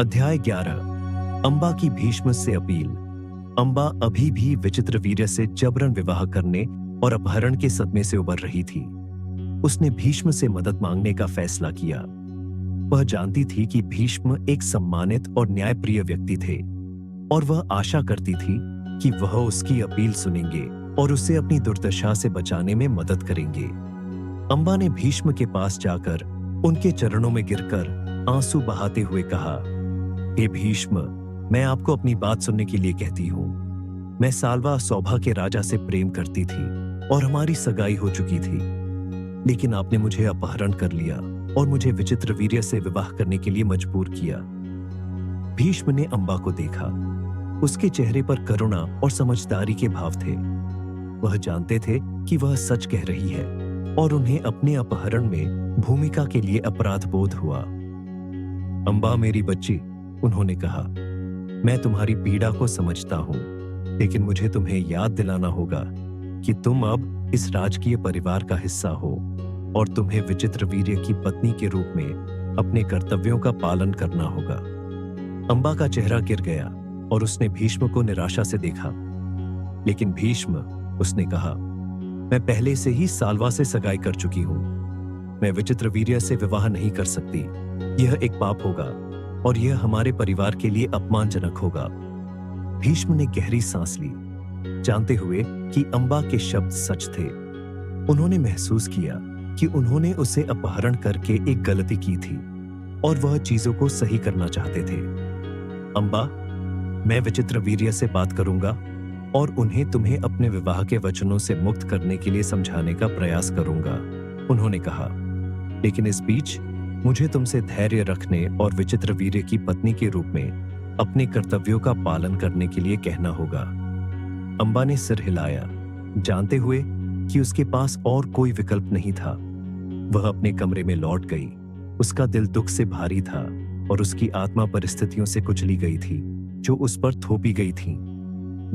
अध्याय 11। अंबा की भीष्म से अपील। अंबा अभी भी विचित्रवीर्य से जबरन विवाह करने और अपहरण के सदमे से उबर रही थी। उसने भीष्म से मदद मांगने का फैसला किया। वह जानती थी कि भीष्म एक सम्मानित और न्यायप्रिय व्यक्ति थे और वह आशा करती थी कि वह उसकी अपील सुनेंगे और उसे अपनी दुर्दशा से बचाने में मदद करेंगे। अंबा ने भीष्म के पास जाकर उनके चरणों में गिरकर आंसू बहाते हुए कहा, हे भीष्म, मैं आपको अपनी बात सुनने के लिए कहती हूँ। मैं साल्वा सौभा के राजा से प्रेम करती थी और हमारी सगाई हो चुकी थी, लेकिन आपने मुझे अपहरण कर लिया और मुझे विचित्रवीर्य से विवाह करने के लिए मजबूर किया। भीष्म ने अंबा को देखा। उसके चेहरे पर करुणा और समझदारी के भाव थे। वह जानते थे कि वह सच कह रही है और उन्हें अपने अपहरण में भूमिका के लिए अपराध बोध हुआ। अंबा मेरी बच्ची, उन्होंने कहा, मैं तुम्हारी पीड़ा को समझता हूं, लेकिन मुझे तुम्हें याद दिलाना होगा कि तुम अब इस राजकीय परिवार का हिस्सा हो और तुम्हें विचित्रवीर्य की पत्नी के रूप में अपने कर्तव्यों का पालन करना होगा। अंबा का चेहरा गिर गया और उसने भीष्म को निराशा से देखा। लेकिन भीष्म, उसने कहा, मैं पहले से ही साल्वा से सगाई कर चुकी हूं। मैं विचित्रवीर्य से विवाह नहीं कर सकती। यह एक पाप होगा और यह हमारे परिवार के लिए अपमानजनक होगा। भीष्म ने गहरी सांस ली, जानते हुए कि अंबा के शब्द सच थे। उन्होंने महसूस किया कि उन्होंने उसे अपहरण करके एक गलती की थी और वह चीजों को सही करना चाहते थे। अंबा, मैं विचित्रवीर्य से बात करूंगा और उन्हें तुम्हें अपने विवाह के वचनों से मुक्त करने के लिए समझाने का प्रयास करूंगा, उन्होंने कहा। लेकिन इस बीच मुझे तुमसे धैर्य रखने और विचित्रवीर्य की पत्नी के रूप में अपने कर्तव्यों का पालन करने के लिए कहना होगा। अंबा ने सिर हिलाया, जानते हुए कि उसके पास और कोई विकल्प नहीं था। वह अपने कमरे में लौट गई। उसका दिल दुख से भारी था और उसकी आत्मा परिस्थितियों से कुचली गई थी जो उस पर थोपी गई थी।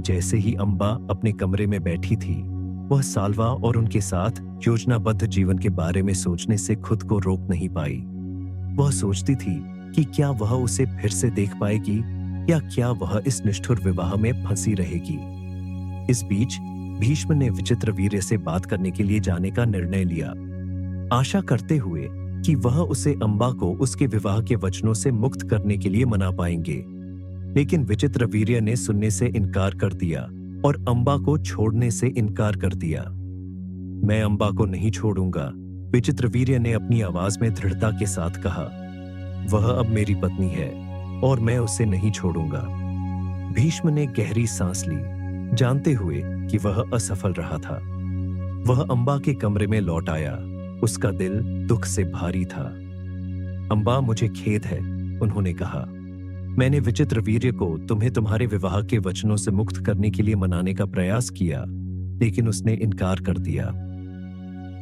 जैसे ही अंबा अपने कमरे में बैठी थी, वह साल्वा और उनके साथ योजनाबद्ध जीवन के बारे में सोचने से खुद को रोक नहीं पाई। वह सोचती थी कि क्या वह उसे फिर से देख पाएगी या क्या वह इस निष्ठुर विवाह में फंसी रहेगी। इस बीच भीष्म ने विचित्रवीर्य से बात करने के लिए जाने का निर्णय लिया, आशा करते हुए कि वह उसे अंबा को उसके विवाह के वचनों से मुक्त करने के लिए मना पाएंगे। लेकिन विचित्रवीर्य ने सुनने से इनकार कर दिया और अंबा को छोड़ने से इनकार कर दिया। मैं अंबा को नहीं छोड़ूंगा, विचित्रवीर्य ने अपनी आवाज में दृढ़ता के साथ कहा। वह अब मेरी पत्नी है और मैं उसे नहीं छोड़ूंगा। भीष्म ने गहरी सांस ली, जानते हुए कि वह असफल रहा था। वह अंबा के कमरे में लौट आया। उसका दिल दुख से भारी था। अंबा, मुझे खेद है, उन्होंने कहा। मैंने विचित्रवीर्य को तुम्हें तुम्हारे विवाह के वचनों से मुक्त करने के लिए मनाने का प्रयास किया, लेकिन उसने इनकार कर दिया।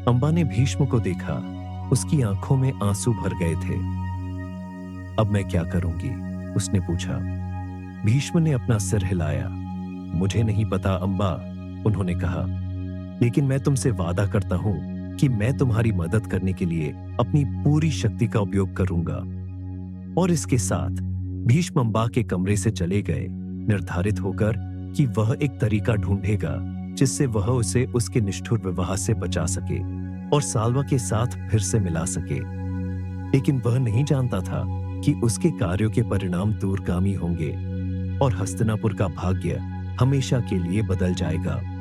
अंबा ने भीष्म को देखा। उसकी आंखों में आंसू भर गए थे। अब मैं क्या करूंगी? उसने पूछा। भीष्म ने अपना सिर हिलाया। मुझे नहीं पता अंबा, उन्होंने कहा, लेकिन मैं तुमसे वादा करता हूं कि मैं तुम्हारी मदद करने के लिए अपनी पूरी शक्ति का उपयोग करूंगा। और इसके साथ भीष्म अंबा के कमरे से चले गए, निर्धारित होकर कि वह एक तरीका ढूंढेगा जिससे वह उसे उसके निष्ठुर विवाह से बचा सके और साल्वा के साथ फिर से मिला सके। लेकिन वह नहीं जानता था कि उसके कार्यों के परिणाम दूरगामी होंगे और हस्तिनापुर का भाग्य हमेशा के लिए बदल जाएगा।